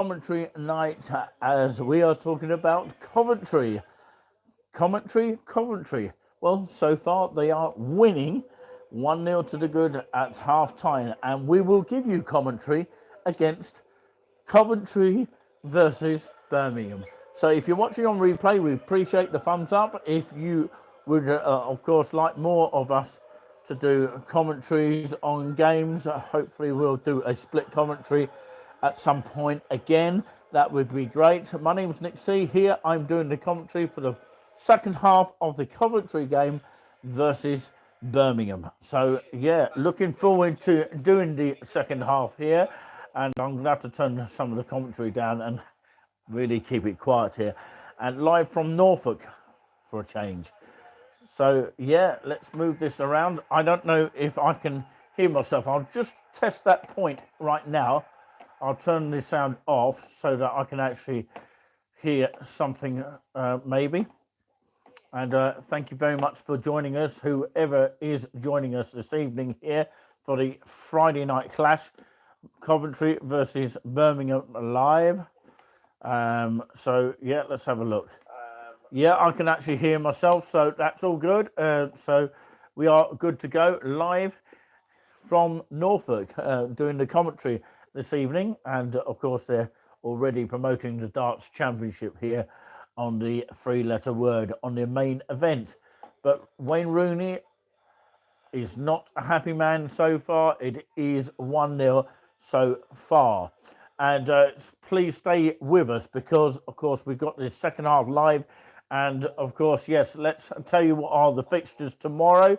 commentary night as we are talking about Coventry. Coventry. Well, so far they are winning 1-0 to the good at half time, and we will give you commentary against Coventry versus Birmingham. So if you're watching on replay, we appreciate the thumbs up. If you would, of course, like more of us to do commentaries on games, hopefully we'll do a split commentary at some point again. That would be great. My name is Nick C. Here I'm doing the commentary for the second half of the Coventry game versus Birmingham. So yeah, looking forward to doing the second half here, and I'm going to have to turn some of the commentary down and really keep it quiet here. And live from Norfolk for a change. So yeah, let's move this around. I don't know if I can hear myself. I'll just test that point right now. I'll turn the sound off so that I can actually hear something maybe. And thank you very much for joining us, whoever is joining us this evening here for the Friday night clash, Coventry versus Birmingham live. So yeah, let's have a look. Yeah, I can actually hear myself, so that's all good. So we are good to go live from Norfolk, doing the commentary this evening. And of course, they're already promoting the Darts Championship here on the three-letter word on the main event. But Wayne Rooney is not a happy man so far. It is 1-0 so far. And please stay with us because, of course, we've got this second half live. And, of course, yes, let's tell you what are the fixtures tomorrow.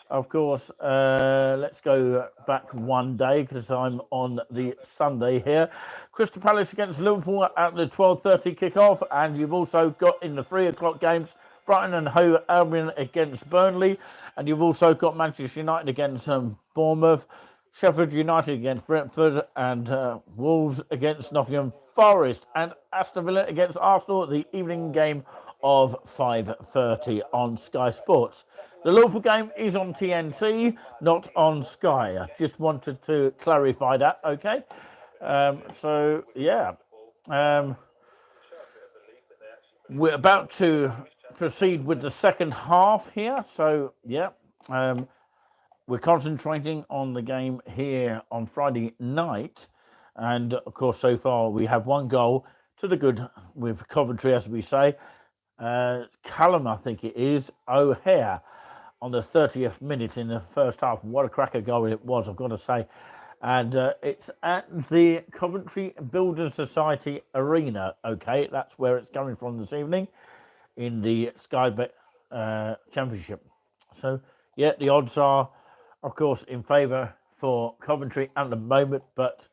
Of course, let's go back one day because I'm on the Sunday here. Crystal Palace against Liverpool at the 12:30 kickoff. And you've also got in the 3 o'clock games, Brighton and Hove Albion against Burnley. And you've also got Manchester United against Bournemouth, Sheffield United against Brentford, and Wolves against Nottingham Forest, and Aston Villa against Arsenal at the evening game of 5:30 on Sky Sports. The Liverpool game is on TNT, not on Sky. I just wanted to clarify that, okay? So, yeah. We're about to proceed with the second half here. So, yeah. We're concentrating on the game here on Friday night. And, of course, so far we have one goal to the good with Coventry, as we say. Callum, I think it is, O'Hare on the 30th minute in the first half. What a cracker goal it was, I've got to say. And it's at the Coventry Building Society Arena. Okay, that's where it's coming from this evening in the Sky Bet Championship. So, yeah, the odds are, of course, in favour for Coventry at the moment, but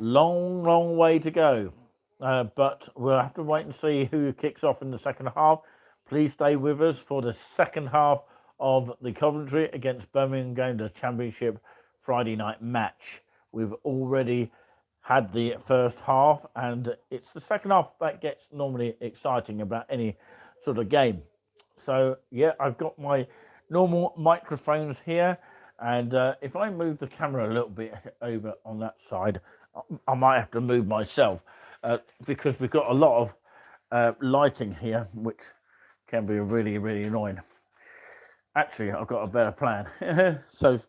long way to go. But we'll have to wait and see who kicks off in the second half. Please stay with us for the second half of the Coventry against Birmingham game, the Championship Friday night match. We've already had the first half, and it's the second half that gets normally exciting about any sort of game. So, yeah, I've got my normal microphones here, and if I move the camera a little bit over on that side, I might have to move myself because we've got a lot of lighting here, which can be really annoying. Actually, I've got a better plan, so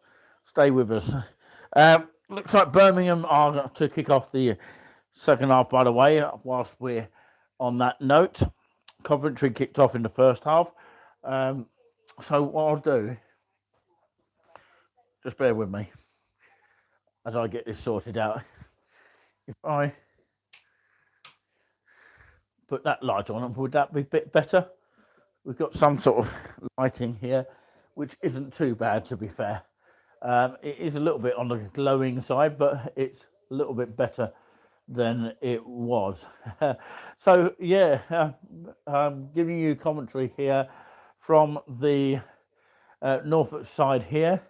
stay with us. Looks like Birmingham are to kick off the second half, by the way, whilst we're on that note. Coventry kicked off in the first half. So what I'll do, just bear with me as I get this sorted out. If I put that light on, would that be a bit better? We've got some sort of lighting here, which isn't too bad, to be fair. It is a little bit on the glowing side, but it's a little bit better than it was. So, yeah, I'm giving you commentary here from the Norfolk side here.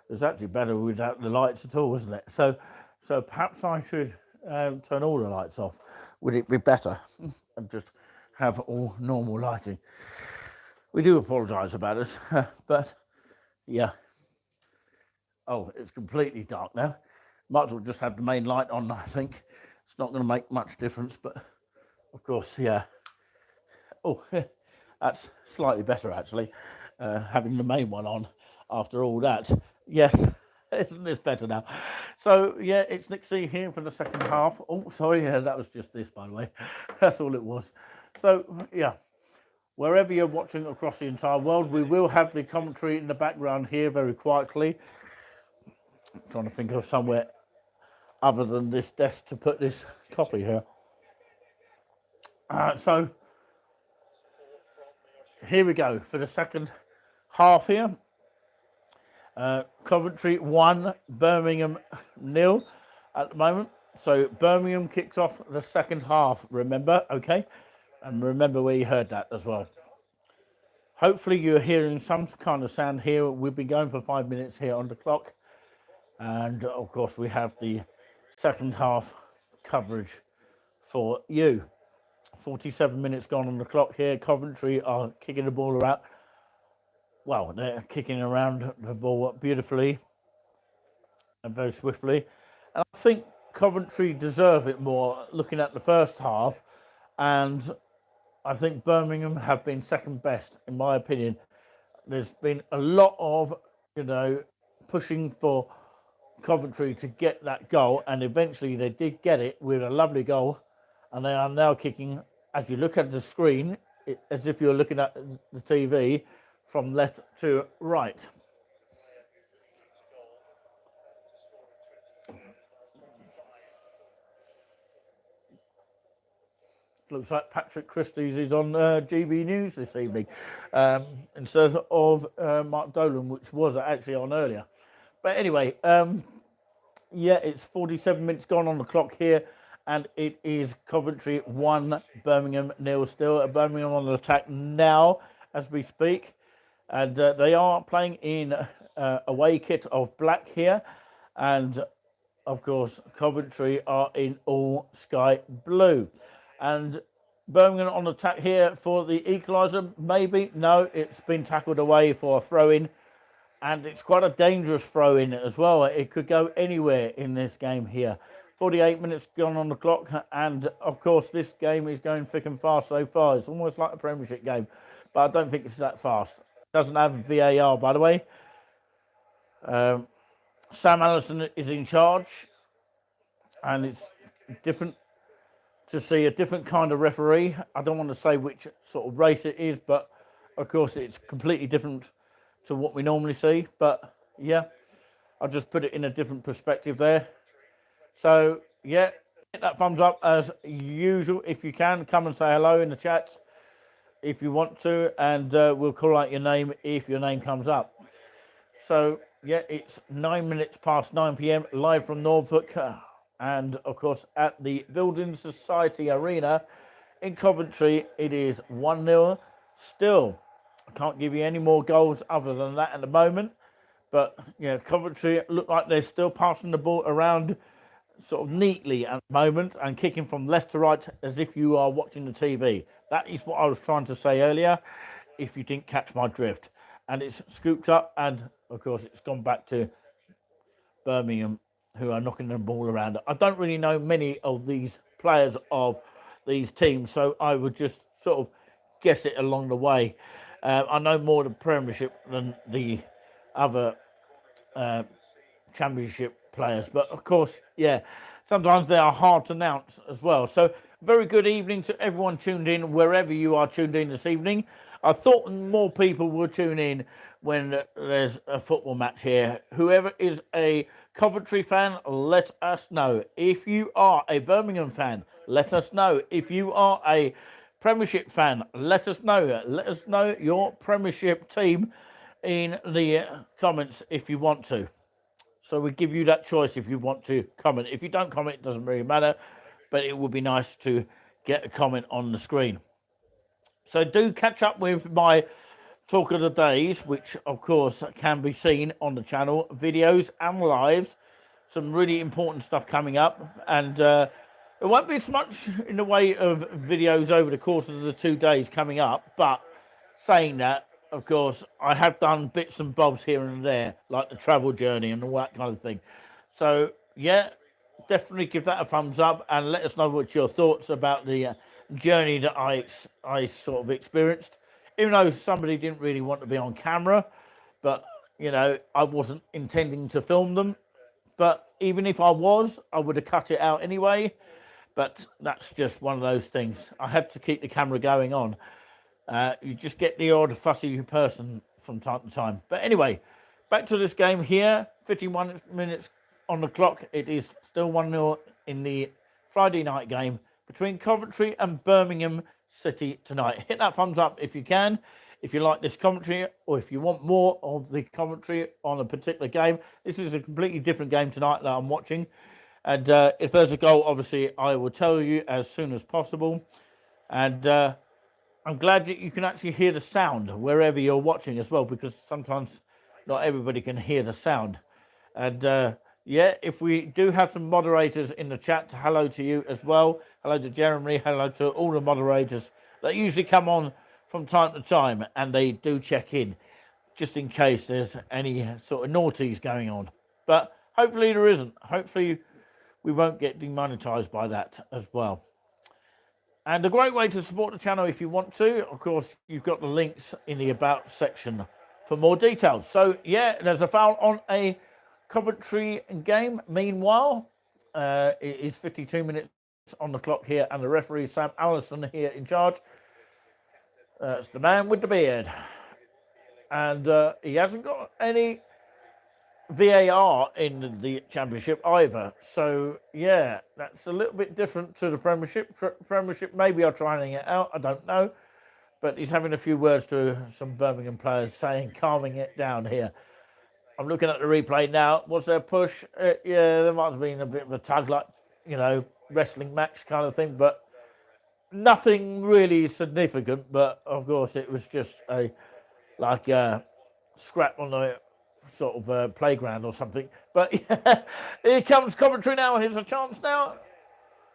It's actually better without the lights at all, isn't it? So perhaps I should turn all the lights off. Would it be better? And just have all normal lighting. We do apologise about this, but yeah. Oh, it's completely dark now. Might as well just have the main light on, I think. It's not going to make much difference, but of course, yeah. Oh, that's slightly better actually, having the main one on after all that. Yes, isn't this better now? So, yeah, it's Nick C here for the second half. Oh, sorry, that was just this, by the way. That's all it was. So, yeah, wherever you're watching across the entire world, we will have the commentary in the background here very quietly. I'm trying to think of somewhere other than this desk to put this coffee here. So here we go for the second half here. Coventry 1, Birmingham 0 at the moment. So Birmingham kicks off the second half, remember, okay? And remember where you heard that as well. Hopefully you're hearing some kind of sound here. We've been going for 5 minutes here on the clock. And of course we have the second half coverage for you. 47 minutes gone on the clock here. Coventry are kicking the ball around. Well, they're kicking around the ball beautifully and very swiftly. And I think Coventry deserve it more looking at the first half. And I think Birmingham have been second best, in my opinion. There's been a lot of, pushing for Coventry to get that goal. And eventually they did get it with a lovely goal. And they are now kicking, as you look at the screen, as if you're looking at the TV, from left to right. Looks like Patrick Christie's is on GB News this evening, instead of Mark Dolan, which was actually on earlier. But anyway, yeah, it's 47 minutes gone on the clock here, and it is Coventry 1, Birmingham 0 still. Birmingham on the attack now as we speak. And they are playing in away kit of black here. And, of course, Coventry are in all sky blue. And Birmingham on attack here for the equaliser. Maybe. No, it's been tackled away for a throw-in. And it's quite a dangerous throw-in as well. It could go anywhere in this game here. 48 minutes gone on the clock. And, of course, this game is going thick and fast so far. It's almost like a Premiership game. But I don't think it's that fast. Doesn't have VAR, by the way. Sam Allison is in charge, and it's different to see a different kind of referee. I don't want to say which sort of race it is, but of course it's completely different to what we normally see. But yeah, I'll just put it in a different perspective there. So yeah, hit that thumbs up as usual. If you can, come and say hello in the chat if you want to, and we'll call out your name if your name comes up. So, yeah, it's 9 minutes past 9 p.m, live from Norfolk, and, of course, at the Building Society Arena in Coventry, it is 1-0 still. I can't give you any more goals other than that at the moment, but, yeah, Coventry look like they're still passing the ball around sort of neatly at the moment and kicking from left to right as if you are watching the TV. That is what I was trying to say earlier, if you didn't catch my drift. And it's scooped up, and of course it's gone back to Birmingham, who are knocking the ball around. I don't really know many of these players of these teams, so I would just sort of guess it along the way. I know more of the Premiership than the other Championship players, but of course, yeah, sometimes they are hard to announce as well. So very good evening to everyone tuned in wherever you are tuned in this evening. I thought more people would tune in when there's a football match here. Whoever is a Coventry fan, let us know. If you are a Birmingham fan, let us know. If you are a Premiership fan, let us know. Let us know your Premiership team in the comments if you want to. So we give you that choice if you want to comment. If you don't comment, it doesn't really matter, but it would be nice to get a comment on the screen. So do catch up with my Talk of the Days, which of course can be seen on the channel, videos and lives. Some really important stuff coming up, and there won't be as much in the way of videos over the course of the 2 days coming up, but saying that, of course, I have done bits and bobs here and there, like the travel journey and all that kind of thing. So, yeah, definitely give that a thumbs up and let us know what your thoughts about the journey that I sort of experienced. Even though somebody didn't really want to be on camera, but I wasn't intending to film them. But even if I was, I would have cut it out anyway. But that's just one of those things. I had to keep the camera going on. You just get the odd fussy person from time to time. But anyway, back to this game here. 51 minutes on the clock. It is still 1-0 in the Friday night game between Coventry and Birmingham City tonight. Hit that thumbs up if you can. If you like this commentary, or if you want more of the commentary on a particular game. This is a completely different game tonight that I'm watching. And if there's a goal, obviously, I will tell you as soon as possible. And I'm glad that you can actually hear the sound wherever you're watching as well, because sometimes not everybody can hear the sound. And yeah, if we do have some moderators in the chat, hello to you as well. Hello to Jeremy. Hello to all the moderators that usually come on from time to time, and they do check in just in case there's any sort of naughties going on. But hopefully there isn't. Hopefully we won't get demonetized by that as well. And a great way to support the channel if you want to, of course, you've got the links in the About section for more details. So, yeah, there's a foul on a Coventry game. Meanwhile, it is 52 minutes on the clock here, and the referee, Sam Allison, here in charge. It's the man with the beard. And he hasn't got any VAR in the Championship either. So, yeah, that's a little bit different to the Premiership. Premiership, maybe are trying it out, I don't know. But he's having a few words to some Birmingham players, saying, calming it down here. I'm looking at the replay now. Was there a push? Yeah, there might have been a bit of a tug, like, wrestling match kind of thing. But nothing really significant. But, of course, it was just a scrap on the sort of playground or something. But yeah, here comes Coventry now. Here's a chance now.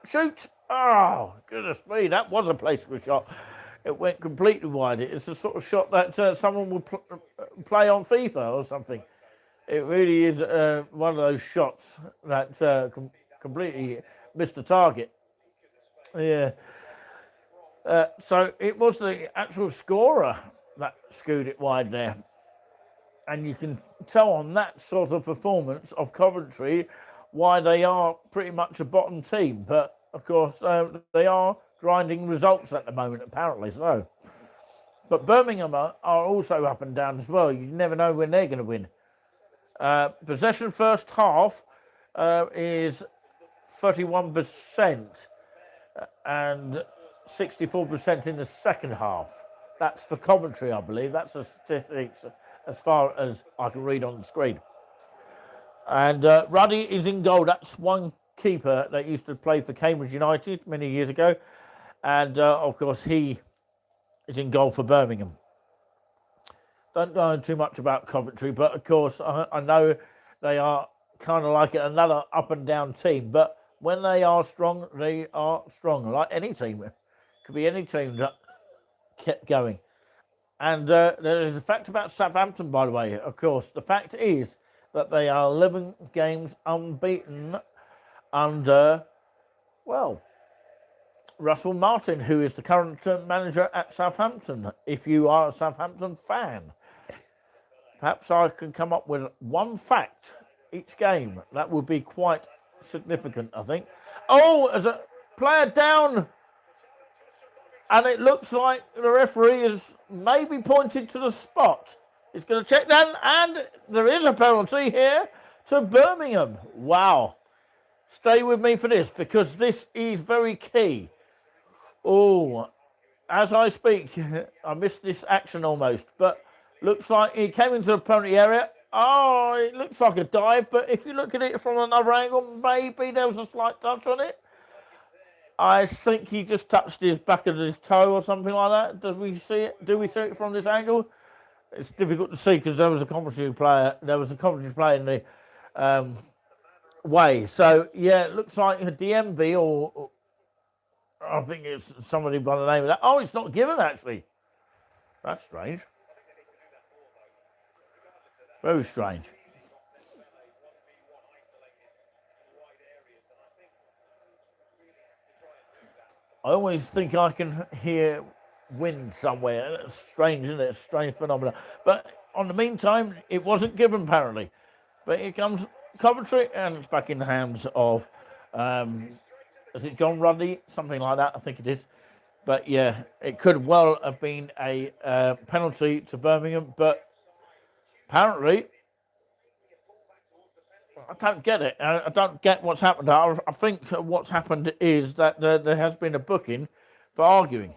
Shoot. Oh, goodness me. That was a placeable shot. It went completely wide. It's the sort of shot that someone would play on FIFA or something. It really is one of those shots that completely missed the target. Yeah. So it was the actual scorer that skewed it wide there. And you can tell on that sort of performance of Coventry why they are pretty much a bottom team. But, of course, they are grinding results at the moment, apparently so. But Birmingham are also up and down as well. You never know when they're going to win. Possession first half is 31% and 64% in the second half. That's for Coventry, I believe. That's the statistics as far as I can read on the screen. And Ruddy is in goal. That's one keeper that used to play for Cambridge United many years ago. And, of course, he is in goal for Birmingham. Don't know too much about Coventry, but, of course, I know they are kind of like another up-and-down team. But when they are strong, like any team. It could be any team that kept going. And there is a fact about Southampton, by the way. Of course, the fact is that they are 11 games unbeaten under, well, Russell Martin, who is the current manager at Southampton. If you are a Southampton fan, perhaps I can come up with one fact each game. That would be quite significant, I think. Oh, as a player down. And it looks like the referee is maybe pointed to the spot. He's going to check that, and there is a penalty here to Birmingham. Wow. Stay with me for this, because this is very key. Oh, as I speak, I missed this action almost, but looks like he came into the penalty area. Oh, it looks like a dive, but if you look at it from another angle, maybe there was a slight touch on it. I think he just touched his back of his toe or something like that. Do we see it? Do we see it from this angle? It's difficult to see because there was a Coventry player. There was a Coventry player in the way. So yeah, it looks like a DMB or I think it's somebody by the name of that. Oh, it's not given actually. That's strange. Very strange. I always think I can hear wind somewhere. It's strange, isn't it? It's a strange phenomenon. But on the meantime, it wasn't given apparently. But here comes Coventry, and it's back in the hands of, is it John Ruddy? Something like that, I think it is. But yeah, it could well have been a penalty to Birmingham, but apparently, I don't get it. I don't get what's happened. I think what's happened is that there has been a booking for arguing.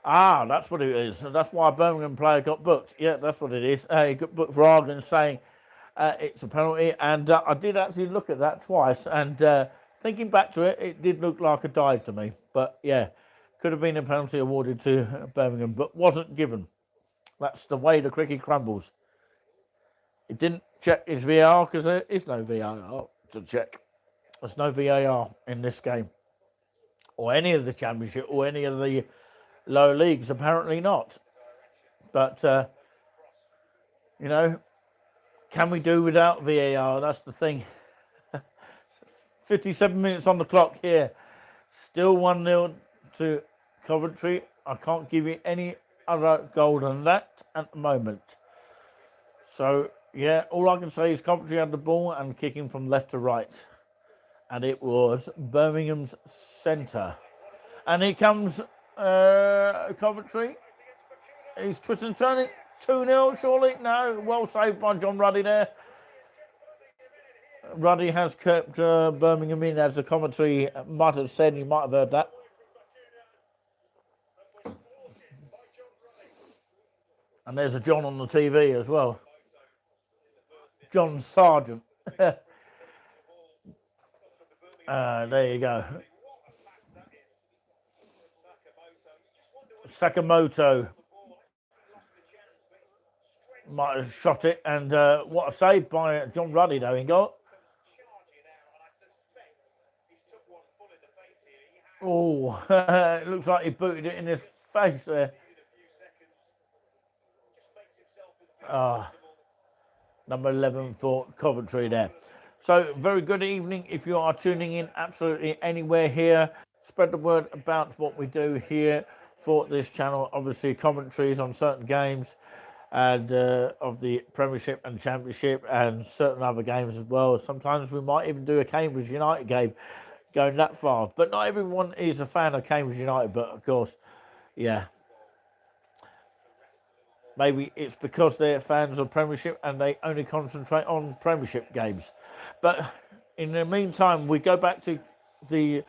Ah, that's what it is. That's why a Birmingham player got booked. Yeah, that's what it is. He got booked for arguing, saying it's a penalty. And I did actually look at that twice. And thinking back to it, it did look like a dive to me. But yeah, could have been a penalty awarded to Birmingham, but wasn't given. That's the way the cricket crumbles. It didn't check his VAR because there is no VAR to check. There's no VAR in this game, or any of the championship, or any of the lower leagues. Apparently not. But you know, can we do without VAR? That's the thing. 57 minutes on the clock here. Still 1-0 to Coventry. I can't give you any other goal than that at the moment. So yeah, all I can say is Coventry had the ball and kicking from left to right. And it was Birmingham's centre. And here comes Coventry. He's twisting and turning. 2-0, surely? No, well saved by John Ruddy there. Ruddy has kept Birmingham in, as the commentary might have said. You might have heard that. And there's a John on the TV as well. John Sargent. There you go. Sakamoto might have shot it, and what a save by John Ruddy though in goal. Oh, it looks like he booted it in his face there. Number 11 for Coventry there. So very good evening if you are tuning in absolutely anywhere here. Spread the word about what we do here for this channel. Obviously commentaries on certain games and of the Premiership and Championship and certain other games as well. Sometimes we might even do a Cambridge United game, going that far. But not everyone is a fan of Cambridge United, but of course, yeah. Maybe it's because they're fans of Premiership and they only concentrate on Premiership games. But in the meantime, we go back to the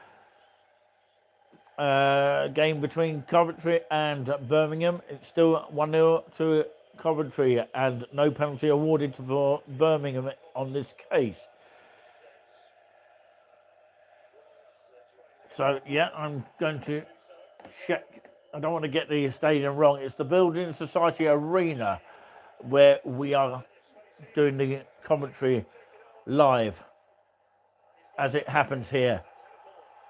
game between Coventry and Birmingham. It's still 1-0 to Coventry and no penalty awarded for Birmingham on this case. So, yeah, I'm going to check. I don't want to get the stadium wrong. It's the Building Society Arena where we are doing the commentary live as it happens here.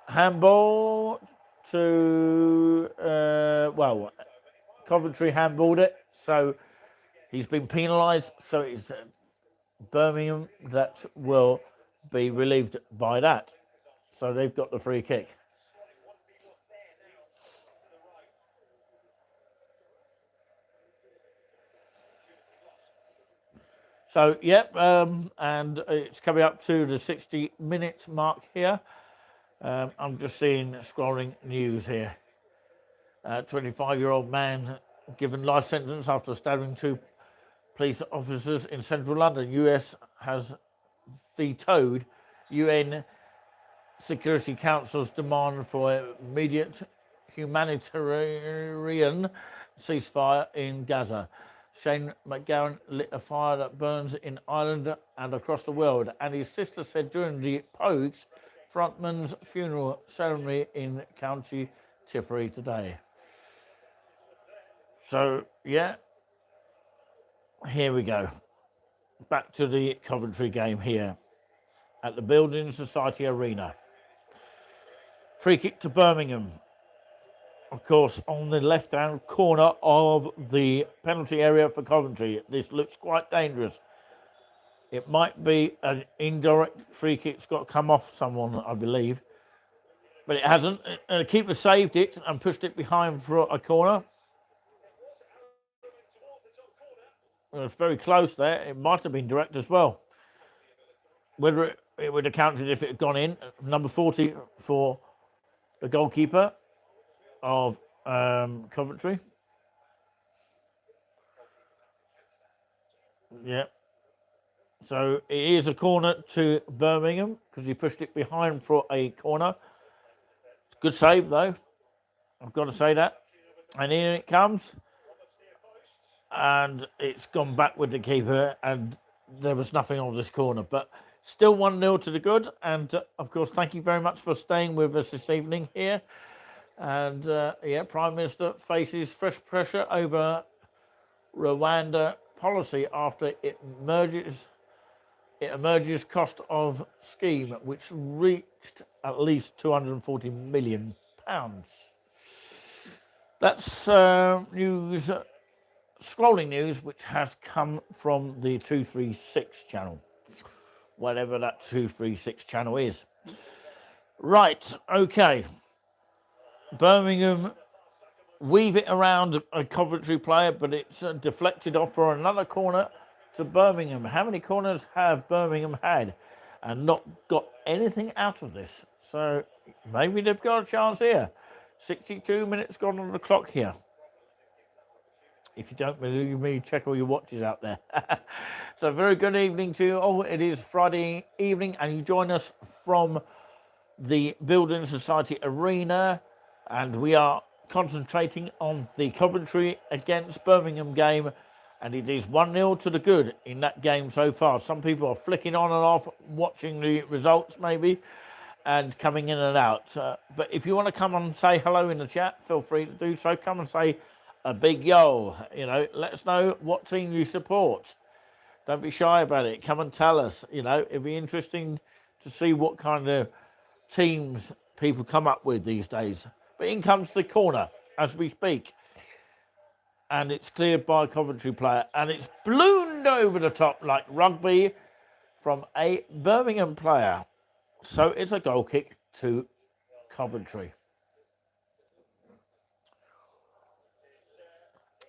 Handball to, Coventry handballed it. So he's been penalised. So it's Birmingham that will be relieved by that. So they've got the free kick. So, yep, and it's coming up to the 60-minute mark here. I'm just seeing scrolling news here. 25-year-old man given life sentence after stabbing 2 police officers in central London. US has vetoed UN Security Council's demand for immediate humanitarian ceasefire in Gaza. Shane McGowan lit a fire that burns in Ireland and across the world, and his sister said during the Pogues frontman's funeral ceremony in County Tipperary today. So, yeah, here we go. Back to the Coventry game here at the Building Society Arena. Free kick to Birmingham. Of course, on the left-hand corner of the penalty area for Coventry. This looks quite dangerous. It might be an indirect free kick. It's got to come off someone, I believe. but it hasn't. The keeper saved it and pushed it behind for a corner. It was very close there. It might have been direct as well. Whether it would have counted if it had gone in. Number 40 for the goalkeeper of Coventry. Yeah. So it is a corner to Birmingham because he pushed it behind for a corner. Good save though. I've got to say that. And in it comes. And it's gone back with the keeper, and there was nothing on this corner. But still 1-0 to the good. And of course, thank you very much for staying with us this evening here. And yeah, Prime Minister faces fresh pressure over Rwanda policy after it emerges cost of scheme, which reached at least £240 million. That's news, scrolling news, which has come from the 236 channel, whatever that 236 channel is. Right, okay. Birmingham weave it around a Coventry player, but it's deflected off for another corner to Birmingham. How many corners have Birmingham had and not got anything out of this? So maybe they've got a chance here. 62 minutes gone on the clock here. If you don't believe me, check all your watches out there. So very good evening to you all. It is Friday evening and you join us from the Building Society Arena, and we are concentrating on the Coventry against Birmingham game, and it is 1-0 to the good in that game so far. Some people are flicking on and off, watching the results maybe, and coming in and out. But if you want to come and say hello in the chat, feel free to do so. Come and say a big yo. You know, let us know what team you support. Don't be shy about it. Come and tell us. You know, it'd be interesting to see what kind of teams people come up with these days. But in comes the corner as we speak. And it's cleared by a Coventry player. And it's ballooned over the top like rugby from a Birmingham player. So it's a goal kick to Coventry.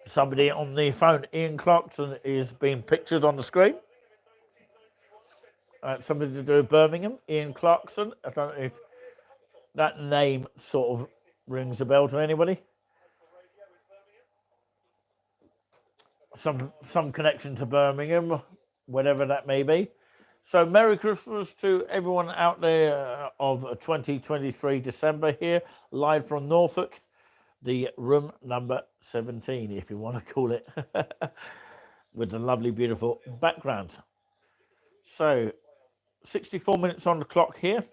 Somebody on the phone, Ian Clarkson, is being pictured on the screen. Somebody to do with Birmingham, Ian Clarkson. I don't know if that name sort of rings a bell to anybody. Some connection to Birmingham, whatever that may be. So Merry Christmas to everyone out there of 2023 December here, live from Norfolk, the room number 17, if you want to call it, with the lovely, beautiful background. So 64 minutes on the clock here,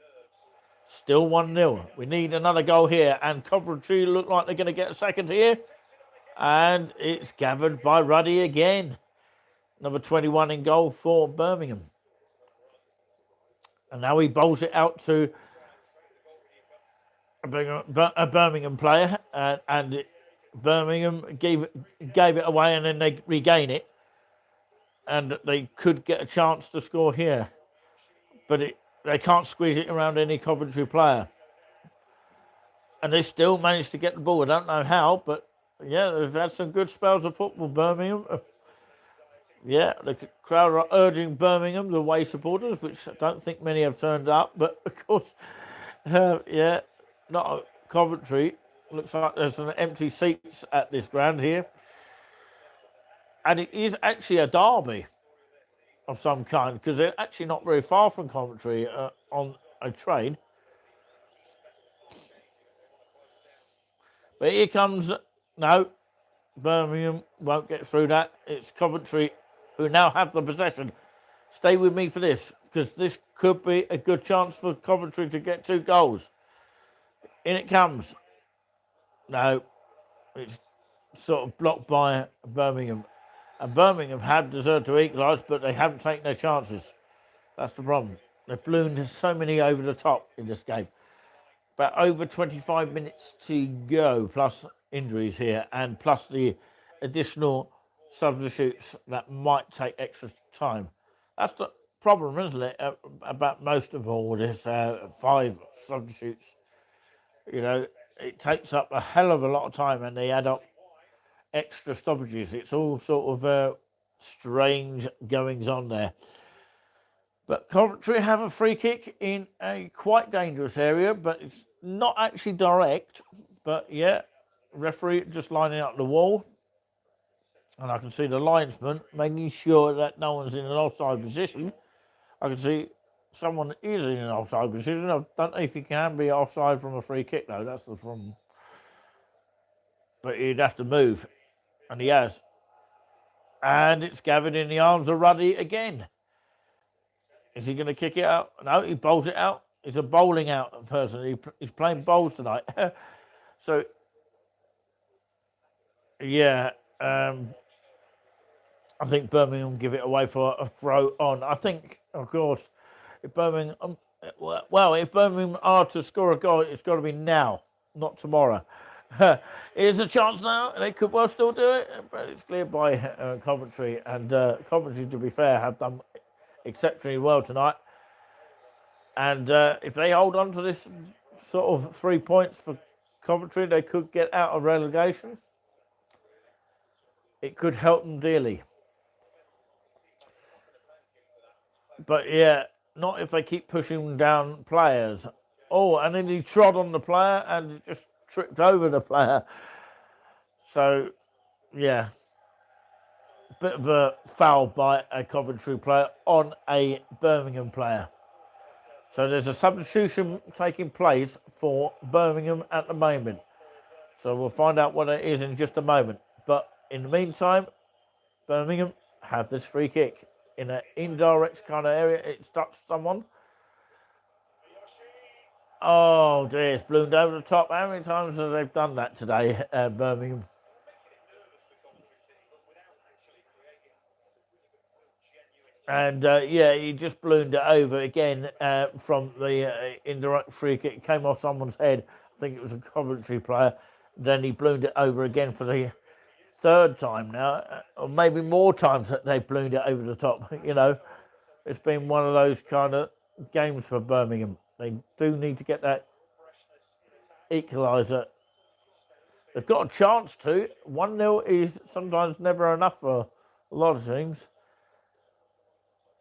still 1-0. We need another goal here, and Coventry look like they're going to get a second here, and it's gathered by Ruddy again. Number 21 in goal for Birmingham. And now he bowls it out to a Birmingham player, and Birmingham gave it away, and then they regain it, and they could get a chance to score here, but they can't squeeze it around any Coventry player, and they still managed to get the ball. I don't know how, but yeah, they've had some good spells of football, Birmingham. Yeah, the crowd are urging Birmingham, the away supporters, which I don't think many have turned up. But of course, yeah, not Coventry. Looks like there's some empty seats at this ground here. And it is actually a derby of some kind, because they're actually not very far from Coventry on a train. But here comes, no, Birmingham won't get through that. It's Coventry who now have the possession. Stay with me for this, because this could be a good chance for Coventry to get 2 goals. In it comes. No, it's sort of blocked by Birmingham. And Birmingham have deserved to equalise, but they haven't taken their chances. That's the problem. They've ballooned so many over the top in this game. But over 25 minutes to go, plus injuries here, and plus the additional substitutes that might take extra time. That's the problem, isn't it, about most of all this 5 substitutes You know, it takes up a hell of a lot of time, and they add up extra stoppages. It's all sort of strange goings on there. But Coventry have a free kick in a quite dangerous area, but it's not actually direct. But yeah, referee just lining up the wall. And I can see the linesman making sure that no one's in an offside position. I can see someone is in an offside position. I don't know if he can be offside from a free kick, though. That's the problem. But he'd have to move. And he has. And it's gathered in the arms of Ruddy again. Is he going to kick it out? No, he bowls it out. He's a bowling out person. He's playing bowls tonight. So, yeah, I think Birmingham give it away for a throw on. I think, of course, if Birmingham, if Birmingham are to score a goal, it's got to be now, not tomorrow. Here's a chance now. They could well still do it, but it's cleared by Coventry. And Coventry, to be fair, have done exceptionally well tonight. And if they hold on to this sort of 3 points for Coventry, they could get out of relegation. It could help them dearly. But yeah, not if they keep pushing down players. Oh, and then he trod on the player and just tripped over the player. So, yeah, bit of a foul by a Coventry player on a Birmingham player. So there's a substitution taking place for Birmingham at the moment. So we'll find out what it is in just a moment. But in the meantime, Birmingham have this free kick in an indirect kind of area. It's touched someone. Oh dear, it's ballooned over the top. How many times have they done that today, Birmingham? And yeah, he just ballooned it over again from the indirect free kick. It came off someone's head. I think it was a Coventry player. Then he ballooned it over again for the third time now, or maybe more times that they ballooned it over the top. You know, it's been one of those kind of games for Birmingham. They do need to get that equaliser. They've got a chance to. 1-0 is sometimes never enough for a lot of teams.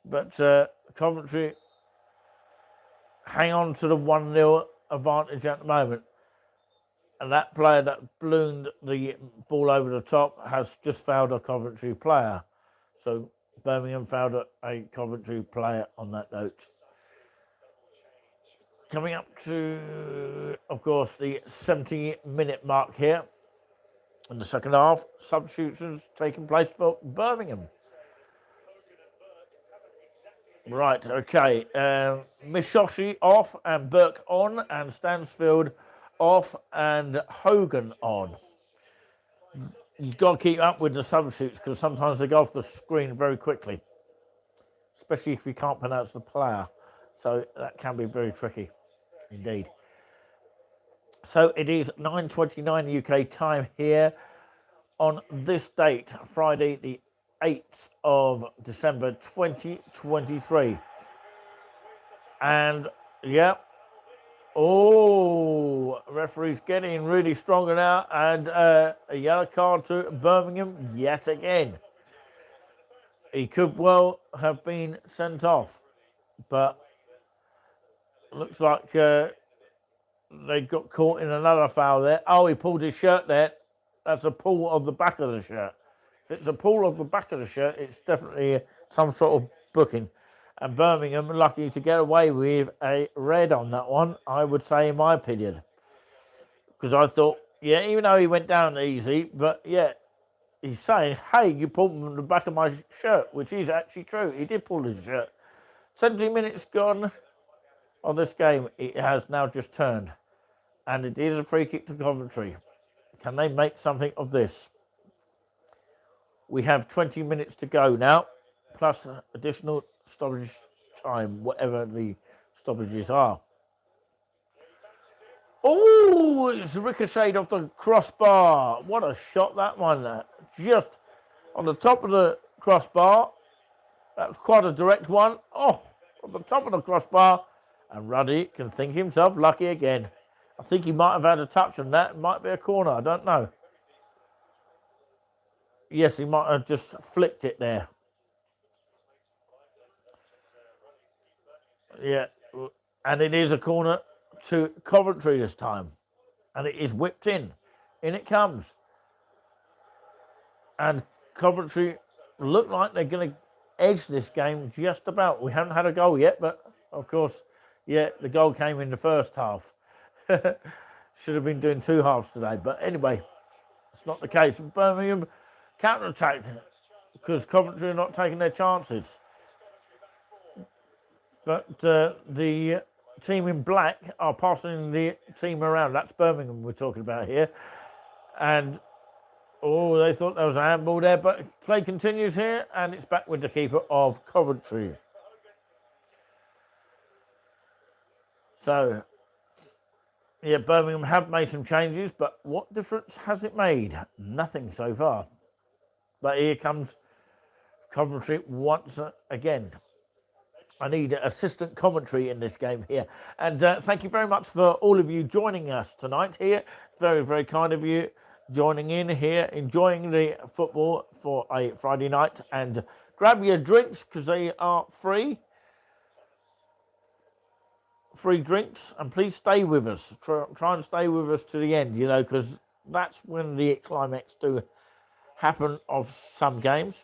But Coventry hang on to the 1-0 advantage at the moment. And that player that ballooned the ball over the top has just fouled a Coventry player. So Birmingham fouled a Coventry player on that note. Coming up to, of course, the 70-minute mark here in the second half. Substitutions taking place for Birmingham. Right, okay. Mishoshi off and Burke on, and Stansfield off and Hogan on. You've got to keep up with the substitutes because sometimes they go off the screen very quickly, especially if you can't pronounce the player. So that can be very tricky indeed. So it is 9:29 UK time here on this date, Friday the 8th of December 2023. And yeah, referee's getting really stronger now, and a yellow card to Birmingham yet again. He could well have been sent off, but looks like they got caught in another foul there. Oh, he pulled his shirt there. That's a pull of the back of the shirt. If it's a pull of the back of the shirt, it's definitely some sort of booking. And Birmingham lucky to get away with a red on that one, I would say, in my opinion. Because I thought, yeah, even though he went down easy, but yeah, he's saying, hey, you pulled from the back of my shirt, which is actually true. He did pull his shirt. 70 minutes gone on this game. It has now just turned. And it is a free kick to Coventry. Can they make something of this? We have 20 minutes to go now, plus additional stoppage time, whatever the stoppages are. Oh, it's ricocheted off the crossbar. What a shot that one. Just on the top of the crossbar. That was quite a direct one. Oh, on the top of the crossbar. And Ruddy can think himself lucky again. I think he might have had a touch on that. It might be a corner. I don't know. Yes, he might have just flicked it there. Yeah, and it is a corner to Coventry this time. And it is whipped in. In it comes. And Coventry look like they're going to edge this game just about. We haven't had a goal yet, but of course, yeah, the goal came in the first half. Should have been doing 2 halves today. But anyway, it's not the case. Birmingham counter-attack because Coventry are not taking their chances. But the team in black are passing the team around. That's Birmingham we're talking about here. And, oh, they thought there was a handball there. But play continues here, and it's back with the keeper of Coventry. So, yeah, Birmingham have made some changes, but what difference has it made? Nothing so far. But here comes Coventry once again. I need assistant commentary in this game here. And thank you very much for all of you joining us tonight here. Very, very kind of you joining in here, enjoying the football for a Friday night. And grab your drinks because they are free. Free drinks. And please stay with us. Try and stay with us to the end, you know, because that's when the climax do happen of some games.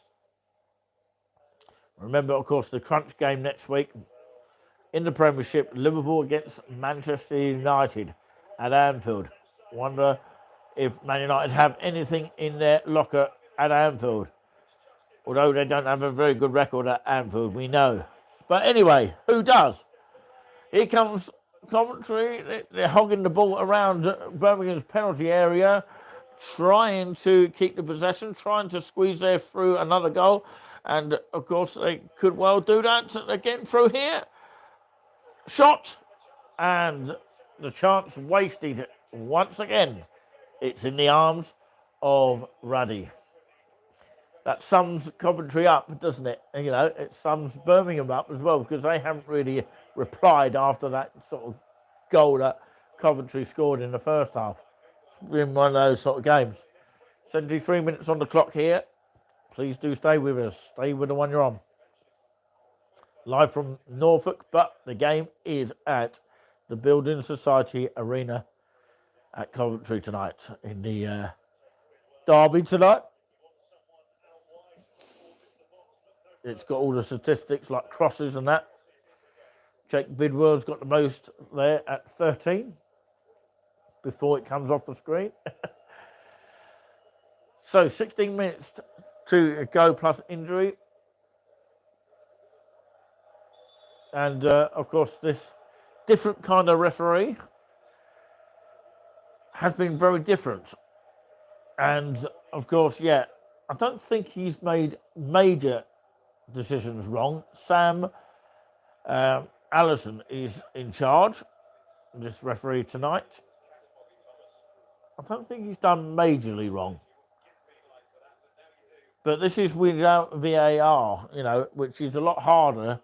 Remember, of course, the crunch game next week in the Premiership, Liverpool against Manchester United at Anfield. Wonder if Man United have anything in their locker at Anfield. Although they don't have a very good record at Anfield, we know. But anyway, who does? Here comes Coventry. They're hogging the ball around Birmingham's penalty area, trying to keep the possession, trying to squeeze there through another goal. And, of course, they could well do that. They're getting through here. Shot. And the chance wasted once again. It's in the arms of Ruddy. That sums Coventry up, doesn't it? You know, it sums Birmingham up as well because they haven't really replied after that sort of goal that Coventry scored in the first half. It's been one of those sort of games. 73 minutes on the clock here. Please do stay with us. Stay with the one you're on. Live from Norfolk, but the game is at the Building Society Arena at Coventry tonight in the derby tonight. It's got all the statistics like crosses and that. Jake Bidwell's got the most there at 13 before it comes off the screen. So 16 minutes to go plus injury. And, of course, this different kind of referee has been very different. And, of course, yeah, I don't think he's made major decisions wrong. Sam Allison is in charge, this referee tonight. I don't think he's done majorly wrong. But this is without VAR, you know, which is a lot harder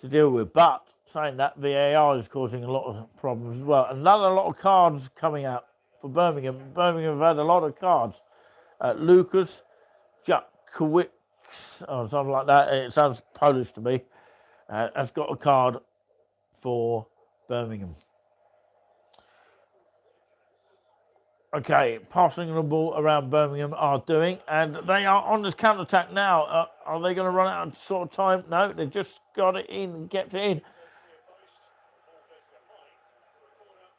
to deal with. But saying that, VAR is causing a lot of problems as well. Another lot of cards coming out for Birmingham. Birmingham have had a lot of cards. Lucas Jakowicz, or something like that. It sounds Polish to me. Has got a card for Birmingham. Okay, passing the ball around Birmingham are doing, and they are on this counter-attack now. Are they going to run out of sort of time? No, they just got it in, kept it in.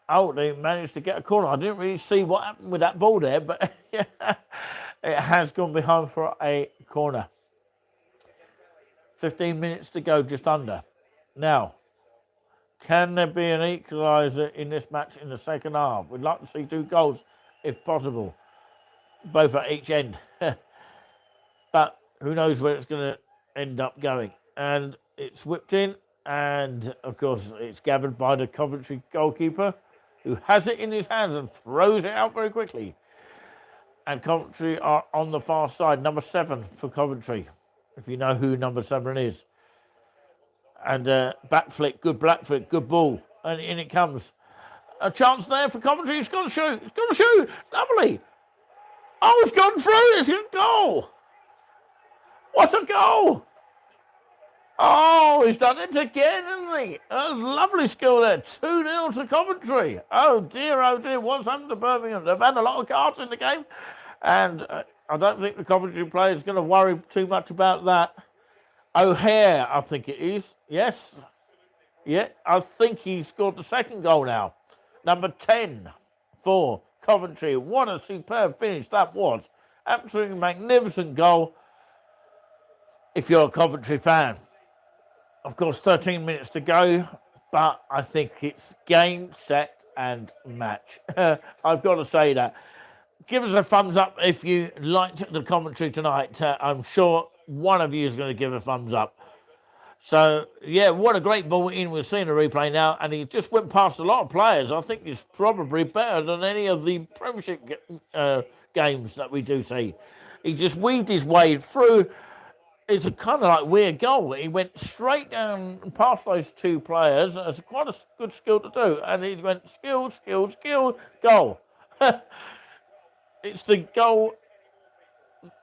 Oh, they managed to get a corner. I didn't really see what happened with that ball there, but it has gone behind for a corner. 15 minutes to go, just under. Now, can there be an equaliser in this match in the second half? We'd like to see 2 goals if possible, both at each end. But who knows where it's going to end up going. And it's whipped in, and of course it's gathered by the Coventry goalkeeper, who has it in his hands and throws it out very quickly. And Coventry are on the far side, number 7 for Coventry, if you know who number 7 is. And back flick, good black flick, good ball. And in it comes. A chance there for Coventry. He's got to shoot. He's got to shoot. Lovely. Oh, it's gone through. It's a goal. What a goal. Oh, he's done it again, hasn't he? That was lovely skill there. 2-0 to Coventry. Oh, dear, what's happened to Birmingham? They've had a lot of cards in the game, and I don't think the Coventry player is going to worry too much about that. O'Hare, I think it is. Yes. Yeah, I think he scored the second goal now. Number 10 for Coventry. What a superb finish that was. Absolutely magnificent goal if you're a Coventry fan. Of course, 13 minutes to go, but I think it's game, set, and match. I've got to say that. Give us a thumbs up if you liked the commentary tonight. I'm sure one of you is going to give a thumbs up. So, yeah, what a great ball in. We're seeing a replay now, and he just went past a lot of players. I think he's probably better than any of the Premiership games that we do see. He just weaved his way through. It's a kind of like weird goal. He went straight down past those two players. It's quite a good skill to do. And he went skill, goal. It's the goal.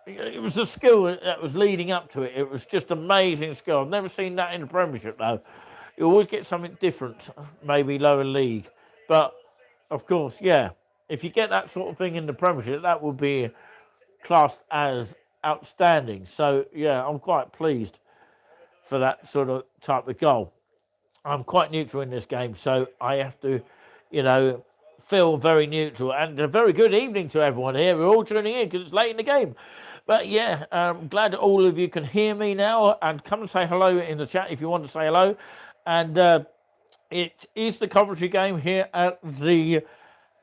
It was the skill that was leading up to it. It was just amazing skill. I've never seen that in the Premiership, though. You always get something different, maybe lower league. But, of course, yeah, if you get that sort of thing in the Premiership, that would be classed as outstanding. So, yeah, I'm quite pleased for that sort of type of goal. I'm quite neutral in this game, so I have to, feel very neutral. And a very good evening to everyone here. We're all tuning in because it's late in the game. But, yeah, I'm glad all of you can hear me now. And come and say hello in the chat if you want to say hello. And it is the Coventry game here at the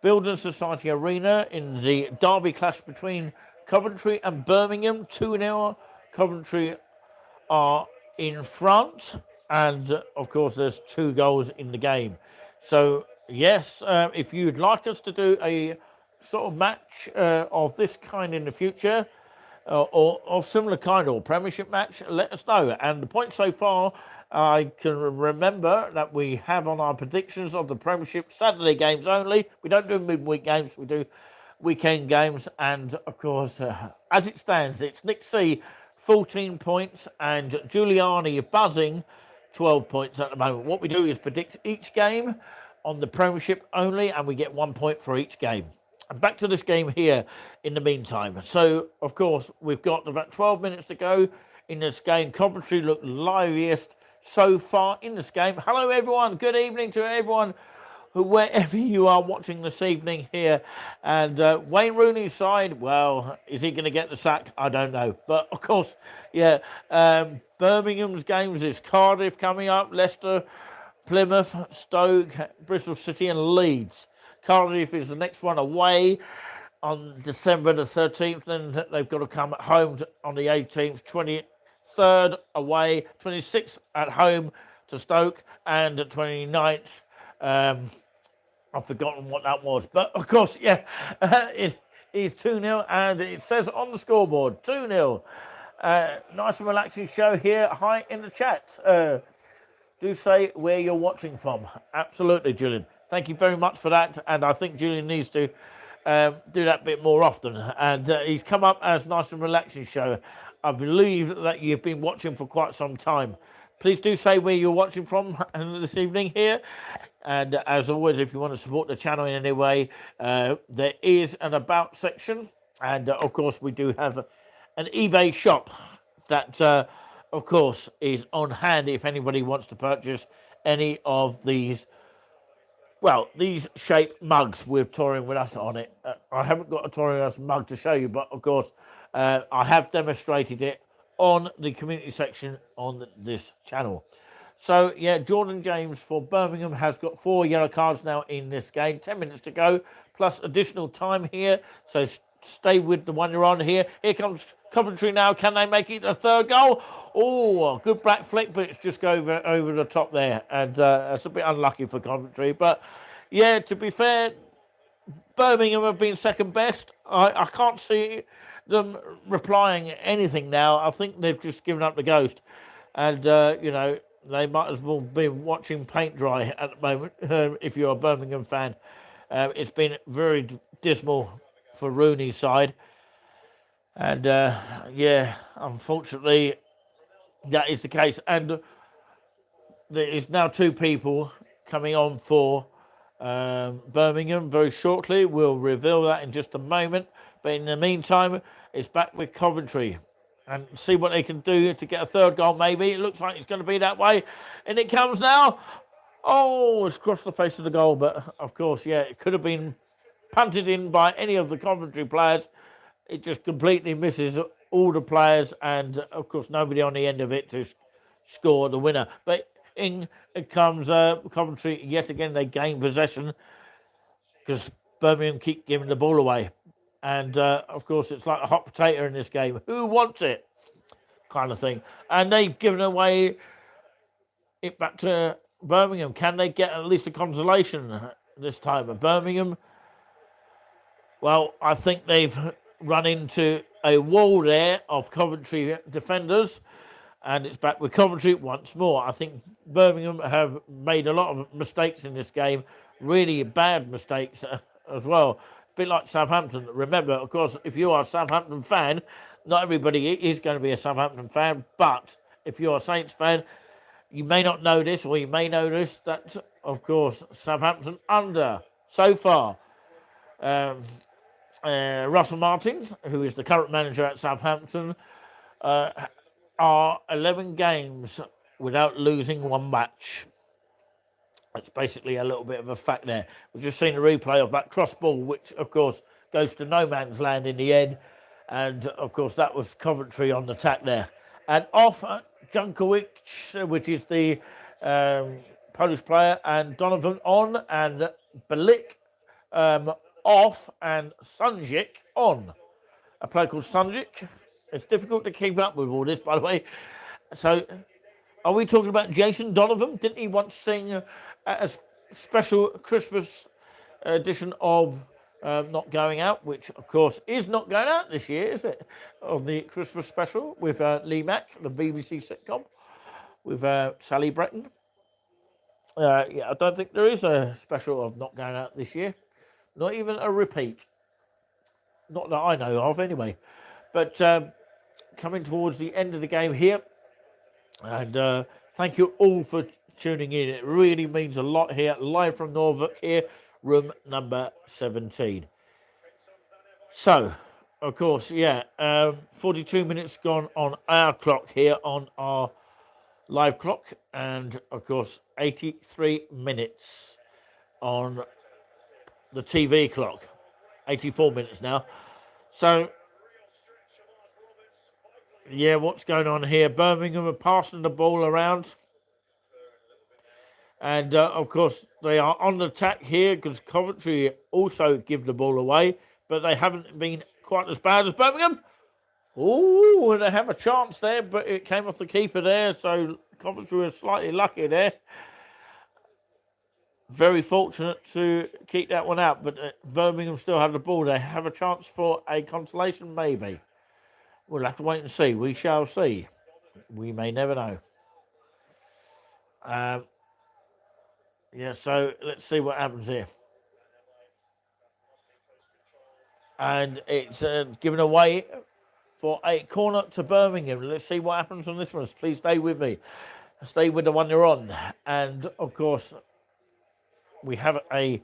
Building Society Arena in the derby clash between Coventry and Birmingham. 2-0. Coventry are in front. And, of course, there's 2 goals in the game. So, yes, if you'd like us to do a sort of match of this kind in the future, or of similar kind, or Premiership match, let us know. And the point so far, I can remember that we have on our predictions of the Premiership Saturday games only. We don't do midweek games, we do weekend games. And, of course, as it stands, it's Nick C, 14 points, and Giuliani buzzing, 12 points at the moment. What we do is predict each game on the Premiership only, and we get 1 point for each game. And back to this game here in the meantime. So, of course, we've got about 12 minutes to go in this game. Coventry look liveliest so far in this game. Hello, everyone. Good evening to everyone, wherever you are watching this evening here. And Wayne Rooney's side, well, is he going to get the sack? I don't know. But, of course, yeah, Birmingham's games is Cardiff coming up, Leicester, Plymouth, Stoke, Bristol City and Leeds. Cardiff is the next one away on December the 13th. Then they've got to come at home on the 18th, 23rd away, 26th at home to Stoke, and the 29th. I've forgotten what that was. But, of course, yeah, it is 2-0, and it says on the scoreboard, 2-0. Nice and relaxing show here. Hi in the chat. Do say where you're watching from. Absolutely, Julian. Thank you very much for that. And I think Julian needs to do that bit more often. And he's come up as Nice and Relaxing Show. I believe that you've been watching for quite some time. Please do say where you're watching from this evening here. And as always, if you want to support the channel in any way, there is an About section. And, of course, we do have an eBay shop that, of course, is on hand if anybody wants to purchase any of these, well, these shaped mugs with Touring With Us on it. I haven't got a Touring With Us mug to show you, but, of course, I have demonstrated it on the community section on this channel. So, yeah, Jordan James for Birmingham has got 4 yellow cards now in this game. 10 minutes to go, plus additional time here. So stay with the one you're on here. Here comes Coventry now. Can they make it a third goal? Oh, good back flick, but it's just over the top there. And that's a bit unlucky for Coventry. But, yeah, to be fair, Birmingham have been second best. I can't see them replying anything now. I think they've just given up the ghost. And, They might as well be watching paint dry at the moment, if you're a Birmingham fan. It's been very dismal for Rooney's side. And, yeah, unfortunately, that is the case. And there is now 2 people coming on for Birmingham very shortly. We'll reveal that in just a moment. But in the meantime, it's back with Coventry and see what they can do to get a 3rd goal, maybe. It looks like it's going to be that way. And it comes now. Oh, it's crossed the face of the goal. But, of course, yeah, it could have been punted in by any of the Coventry players. It just completely misses all the players and, of course, nobody on the end of it to score the winner. But in it comes Coventry yet again. They gain possession because Birmingham keep giving the ball away. And, of course, it's like a hot potato in this game. Who wants it? Kind of thing. And they've given away it back to Birmingham. Can they get at least a consolation this time? Birmingham, well, I think they've run into a wall there of Coventry defenders, and it's back with Coventry once more. I think Birmingham have made a lot of mistakes in this game, really bad mistakes as well. A bit like Southampton. Remember, of course, if you are a Southampton fan, not everybody is going to be a Southampton fan, but if you're a Saints fan, you may not know this, or you may know this, that, of course, Southampton under, so far, Russell Martin, who is the current manager at Southampton, are 11 games without losing 1 match. That's basically a little bit of a fact there. We've just seen a replay of that cross ball, which, of course, goes to no man's land in the end. And, of course, that was Coventry on the attack there. And off Junkovic, which is the Polish player, and Donovan on, and Balik off, and Sunjic on. A player called Sunjic. It's difficult to keep up with all this, by the way. So, are we talking about Jason Donovan? Didn't he once sing a special Christmas edition of Not Going Out, which, of course, is not going out this year, is it? On the Christmas special with Lee Mack, the BBC sitcom, with Sally Breton. Yeah, I don't think there is a special of Not Going Out this year. Not even a repeat. Not that I know of, anyway. But coming towards the end of the game here. And thank you all for tuning in. It really means a lot here. Live from Norfolk here, room number 17. So, of course, yeah, 42 minutes gone on our clock here on our live clock. And, of course, 83 minutes on the TV clock. 84 minutes now. So, yeah, what's going on here? Birmingham are passing the ball around. And, of course, they are on the attack here because Coventry also give the ball away. But they haven't been quite as bad as Birmingham. Oh, they have a chance there, but it came off the keeper there. So Coventry were slightly lucky there. Very fortunate to keep that one out. But Birmingham still have the ball. They have a chance for a consolation, maybe. We'll have to wait and see. We shall see. We may never know. Yeah, so let's see what happens here. And it's given away for a corner to Birmingham. Let's see what happens on this one. Please stay with me. Stay with the one you're on. And, of course, we have a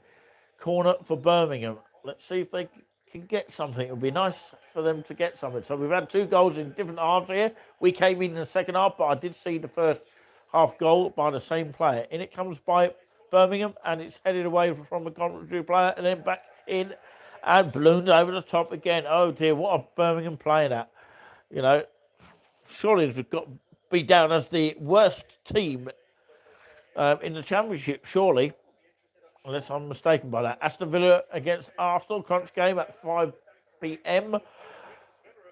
corner for Birmingham. Let's see if they can get something. It would be nice for them to get something. So we've had 2 goals in different halves here. We came in the second half, but I did see the first half goal by the same player. In it comes by Birmingham, and it's headed away from the Coventry player, and then back in and ballooned over the top again. Oh, dear, what are Birmingham playing at? You know, surely they've got to be down as the worst team in the Championship, surely. Unless I'm mistaken by that. Aston Villa against Arsenal, crunch game at 5 p.m.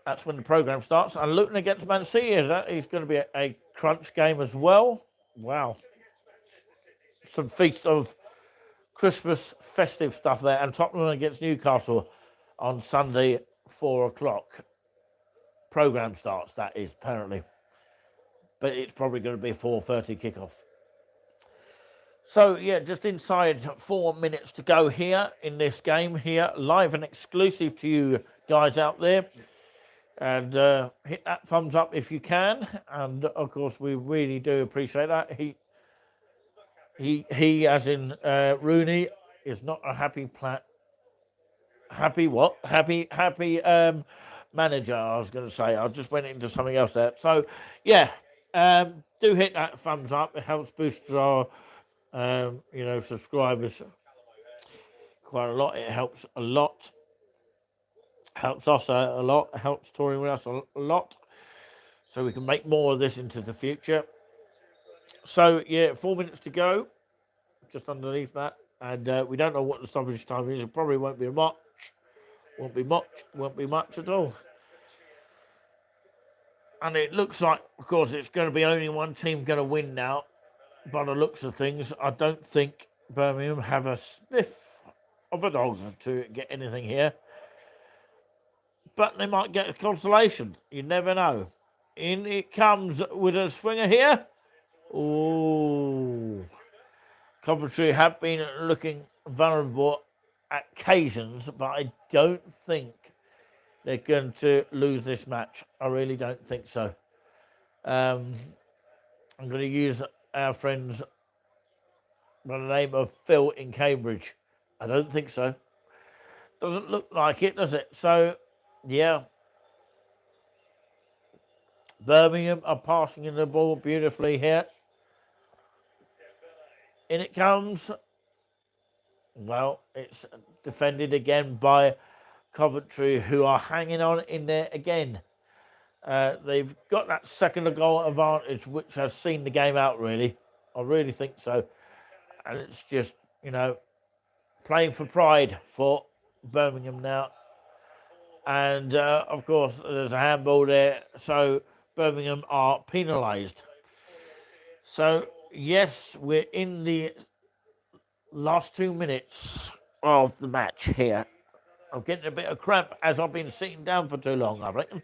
That's when the programme starts. And Luton against Man City, that is going to be a crunch game as well. Wow. Some feast of Christmas festive stuff there. And Tottenham against Newcastle on Sunday, 4 o'clock. Programme starts, that is, apparently. but it's probably going to be a 4:30 kickoff. So, yeah, just inside 4 minutes to go here in this game here, live and exclusive to you guys out there. And hit that thumbs up if you can. And, of course, we really do appreciate that. He as in Rooney, is not a happy manager, I was going to say. I just went into something else there. So, yeah, do hit that thumbs up. It helps boost our, subscribers quite a lot. It helps a lot. Helps us a lot. Helps touring with us a lot. So we can make more of this into the future. So, yeah, 4 minutes to go. Just underneath that. And we don't know what the stoppage time is. It probably won't be much. Won't be much at all. And it looks like, of course, it's going to be only one team going to win now. By the looks of things, I don't think Birmingham have a sniff of a dog to get anything here. But they might get a consolation. You never know. In it comes with a swinger here. Oh. Coventry have been looking vulnerable at occasions, but I don't think they're going to lose this match. I really don't think so. I'm going to use our friends by the name of Phil in Cambridge. I don't think so. Doesn't look like it, does it? So, yeah. Birmingham are passing in the ball beautifully here. In it comes. Well, it's defended again by Coventry, who are hanging on in there again. They've got that second goal advantage, which has seen the game out, really. I really think so. And it's just, playing for pride for Birmingham now. And, of course, there's a handball there. So Birmingham are penalised. So, yes, we're in the last 2 minutes of the match here. I'm getting a bit of cramp as I've been sitting down for too long, I reckon.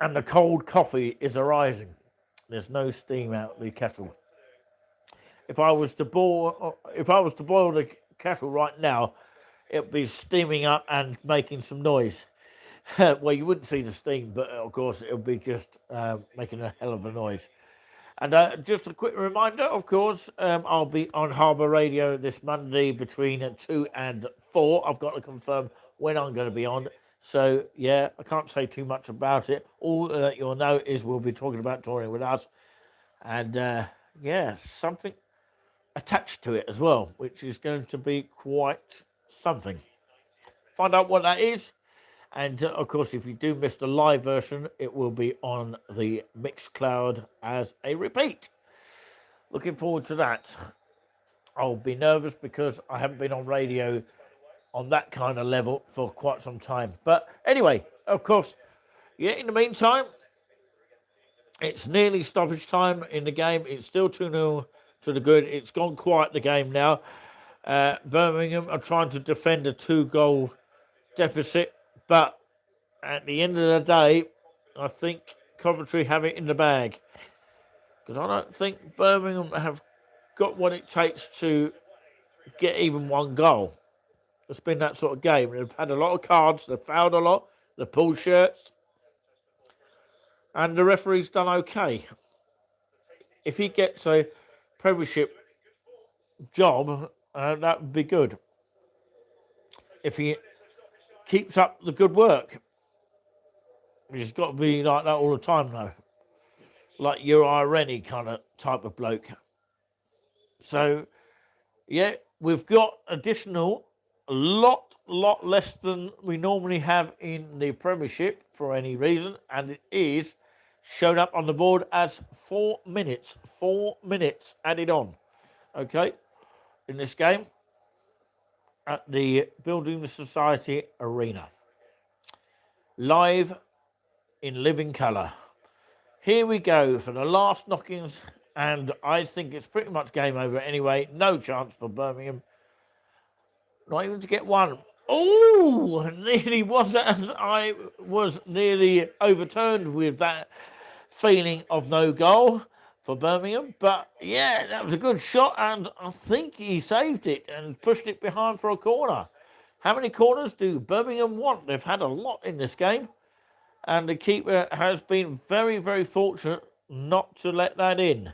And the cold coffee is arising. There's no steam out the kettle. If I was to boil the kettle right now, it'd be steaming up and making some noise. Well, you wouldn't see the steam, but of course it would be just making a hell of a noise. And just a quick reminder, of course, I'll be on Harbour Radio this Monday between 2 and 4. I've got to confirm when I'm going to be on. So, yeah, I can't say too much about it. All that you'll know is we'll be talking about touring with us. And, yeah, something attached to it as well, which is going to be quite something. Find out what that is. And, of course, if you do miss the live version, it will be on the Mixcloud as a repeat. Looking forward to that. I'll be nervous because I haven't been on radio on that kind of level for quite some time. But anyway, of course, yeah, in the meantime, it's nearly stoppage time in the game. It's still 2-0 to the good. It's gone quiet, the game now. Birmingham are trying to defend a 2-goal deficit. But at the end of the day, I think Coventry have it in the bag. Because I don't think Birmingham have got what it takes to get even one goal. It's been that sort of game. They've had a lot of cards, they've fouled a lot, they've pulled shirts. And the referee's done okay. If he gets a Premiership job, that would be good. If he keeps up the good work. He's got to be like that all the time, though. Like your Rennie kind of type of bloke. So, yeah, we've got additional, a lot less than we normally have in the Premiership for any reason, and it is shown up on the board as 4 minutes. 4 minutes added on, okay, in this game at the Building Society Arena. Live in living colour. Here we go for the last knockings, and I think it's pretty much game over anyway. No chance for Birmingham. Not even to get one. Oh, nearly was as I was nearly overturned with that feeling of no goal for Birmingham. But yeah, that was a good shot, and I think he saved it and pushed it behind for a corner. How many corners do Birmingham want? They've had a lot in this game, and the keeper has been very, very fortunate not to let that in.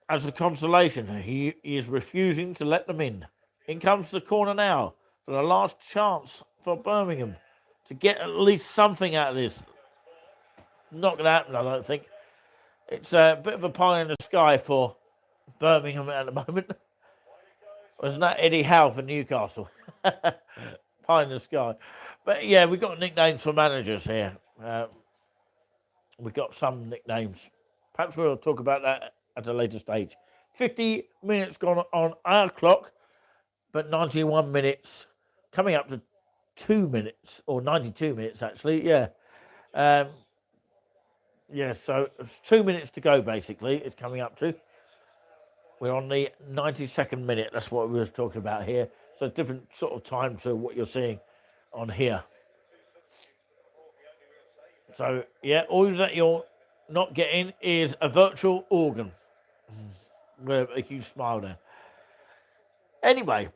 As a consolation, he is refusing to let them in. In comes the corner now for the last chance for Birmingham to get at least something out of this. Not going to happen, I don't think. It's a bit of a pie in the sky for Birmingham at the moment. Wasn't that Eddie Howe for Newcastle? Pie in the sky. But yeah, we've got nicknames for managers here. We've got some nicknames. Perhaps we'll talk about that at a later stage. 50 minutes gone on our clock, but 91 minutes, coming up to 2 minutes, or 92 minutes actually, yeah. Yeah, so it's 2 minutes to go basically, it's coming up to. We're on the 92nd minute, that's what we were talking about here. So different sort of time to what you're seeing on here. So, yeah, all that you're not getting is a virtual organ. With a huge smile there. Anyway,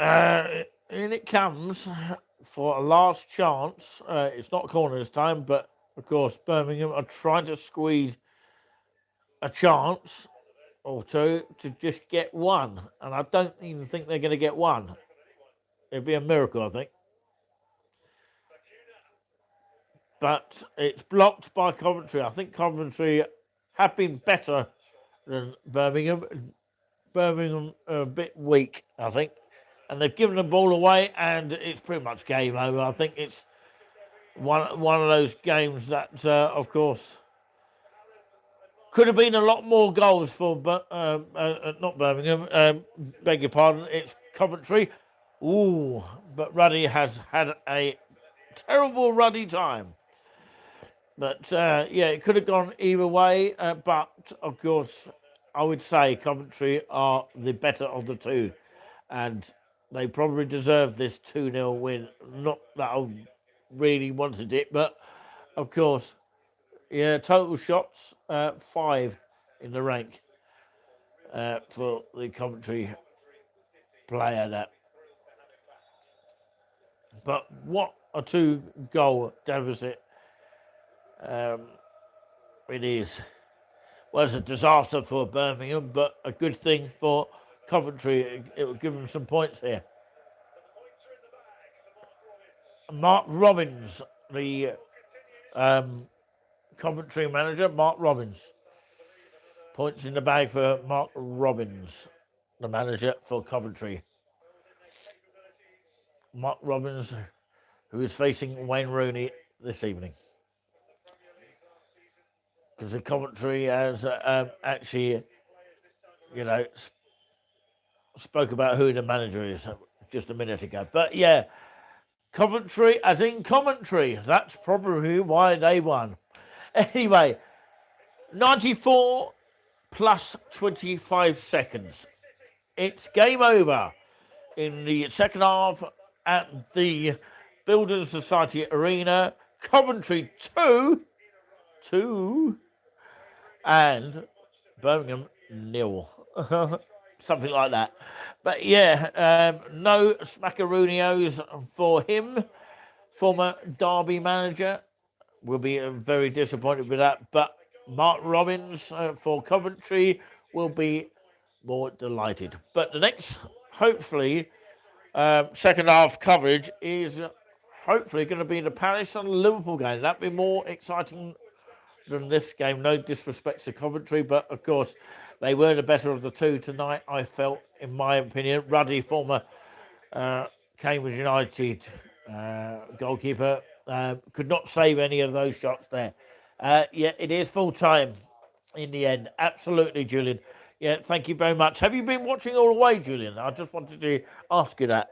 in it comes for a last chance. It's not corner this time, but of course Birmingham are trying to squeeze a chance or two to just get one. And I don't even think they're going to get one. It'd be a miracle, I think. But it's blocked by Coventry. I think Coventry have been better than Birmingham. Birmingham are a bit weak, I think. And they've given the ball away, and it's pretty much game over. I think it's one of those games that, of course, could have been a lot more goals for, not Birmingham, beg your pardon, it's Coventry. Ooh, but Ruddy has had a terrible Ruddy time. But, yeah, it could have gone either way. But, of course, I would say Coventry are the better of the two. And they probably deserve this 2-0 win. Not that I really wanted it, but, of course, yeah, total shots, 5 in the rank for the Coventry player there. But what a 2-goal deficit it is. Well, it's a disaster for Birmingham, but a good thing for Coventry. It will give them some points here. Mark Robbins, the Coventry manager, Mark Robbins. Points in the bag for Mark Robbins, the manager for Coventry. Mark Robbins, who is facing Wayne Rooney this evening. Because the Coventry has actually, spoke about who the manager is just a minute ago. But yeah, Coventry as in commentary. That's probably why they won. Anyway, 94 plus 25 seconds. It's game over in the second half at the Builders Society Arena. Coventry 2, and Birmingham 0. Something like that. But yeah, no smackaroonios for him. Former Derby manager will be very disappointed with that. But Mark Robbins for Coventry will be more delighted. But the next, hopefully, second half coverage is hopefully going to be the Palace and Liverpool game. That'd be more exciting than this game. No disrespect to Coventry, but of course they were the better of the two tonight, I felt, in my opinion. Ruddy, former Cambridge United goalkeeper, could not save any of those shots there. Yeah, it is full time in the end. Absolutely, Julian. Yeah, thank you very much. Have you been watching all the way, Julian? I just wanted to ask you that.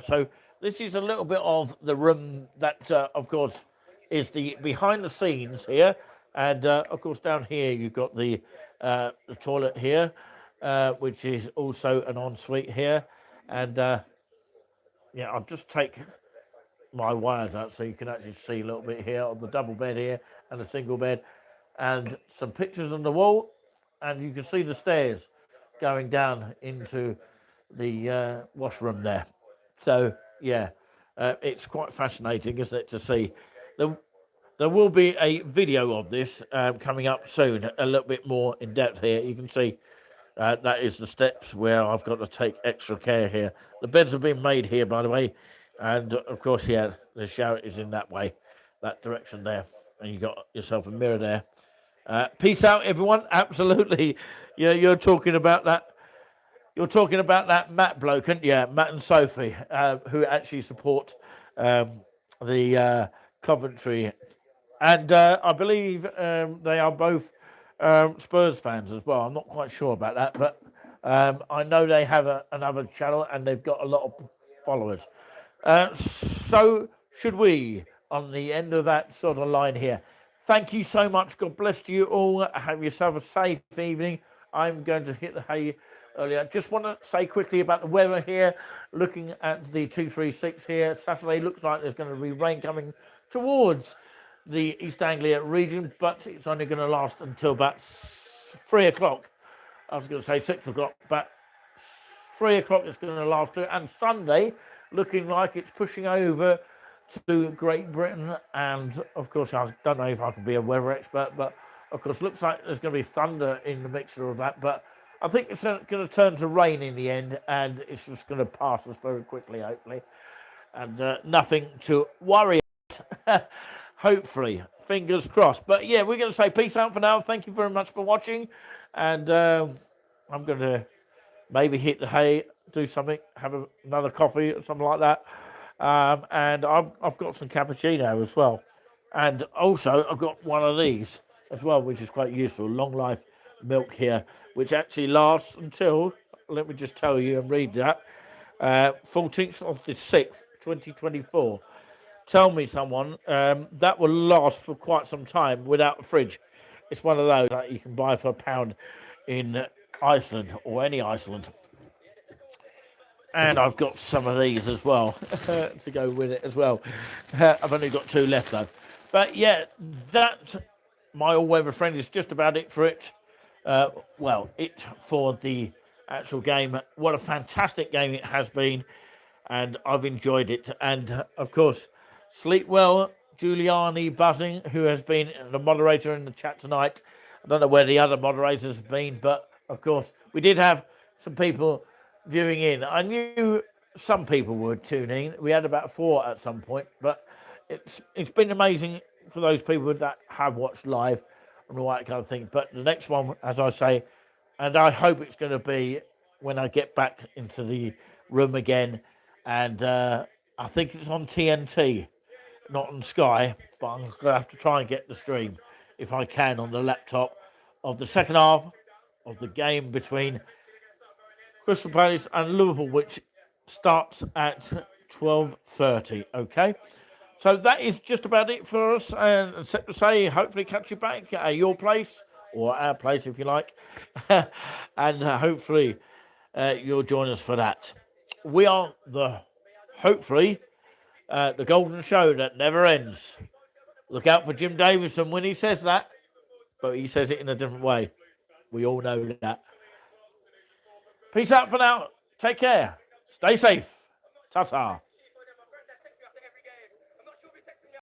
So this is a little bit of the room that, of course, is the behind the scenes here. And, of course, down here you've got the toilet here, which is also an ensuite here. And Yeah, I'll just take my wires out so you can actually see a little bit here of the double bed here and the single bed, and some pictures on the wall, and you can see the stairs going down into the washroom there. So yeah, it's quite fascinating, isn't it, to see. There, there will be a video of this coming up soon, a little bit more in depth here. You can see that is the steps where I've got to take extra care here. The beds have been made here, by the way, and of course, yeah, the shower is in that way, that direction there, and you got yourself a mirror there. Peace out, everyone. Absolutely, yeah, you're talking about that. You're talking about that Matt bloke, and yeah, Matt and Sophie, who actually support the Coventry, and I believe they are both Spurs fans as well. I'm not quite sure about that, but I know they have another channel and they've got a lot of followers. So should we, on the end of that sort of line here. Thank you so much. God bless you all. Have yourself a safe evening. I'm going to hit the hay earlier. Just want to say quickly about the weather here. Looking at the 236 here, Saturday looks like there's going to be rain coming towards the East Anglia region, but it's only going to last until about 3 o'clock. I was going to say 6 o'clock, but 3 o'clock is going to last through. And Sunday, looking like it's pushing over to Great Britain. And of course, I don't know if I can be a weather expert, but of course, looks like there's going to be thunder in the mixture of that. But I think it's going to turn to rain in the end, and it's just going to pass us very quickly, hopefully. And nothing to worry about. Hopefully, fingers crossed. But yeah, we're going to say peace out for now. Thank you very much for watching. And I'm going to maybe hit the hay, do something, have another coffee or something like that. And I've got some cappuccino as well. And also, I've got one of these as well, which is quite useful. Long life milk here, which actually lasts until, let me just tell you and read that, 14th of the 6th, 2024. Tell me someone, that will last for quite some time without a fridge. It's one of those that you can buy for £1 in Iceland or any Iceland. And I've got some of these as well to go with it as well. I've only got 2 left though. But yeah, that, my all-weather friend, is just about it for it. It for the actual game. What a fantastic game it has been. And I've enjoyed it. And of course, sleep well, Giuliani Buzzing, who has been the moderator in the chat tonight. I don't know where the other moderators have been, but of course, we did have some people viewing in. I knew some people would tune in. We had about 4 at some point, but it's been amazing for those people that have watched live and all that kind of thing. But the next one, as I say, and I hope it's going to be when I get back into the room again, and I think it's on TNT, not on Sky, but I'm going to have to try and get the stream, if I can, on the laptop, of the second half of the game between Crystal Palace and Liverpool, which starts at 12:30. Okay, so that is just about it for us. And except to say, hopefully catch you back at your place or our place, if you like, and hopefully you'll join us for that. We are hopefully the golden show that never ends. Look out for Jim Davison when he says that, but he says it in a different way. We all know that. Peace out for now. Take care. Stay safe. Ta-ta.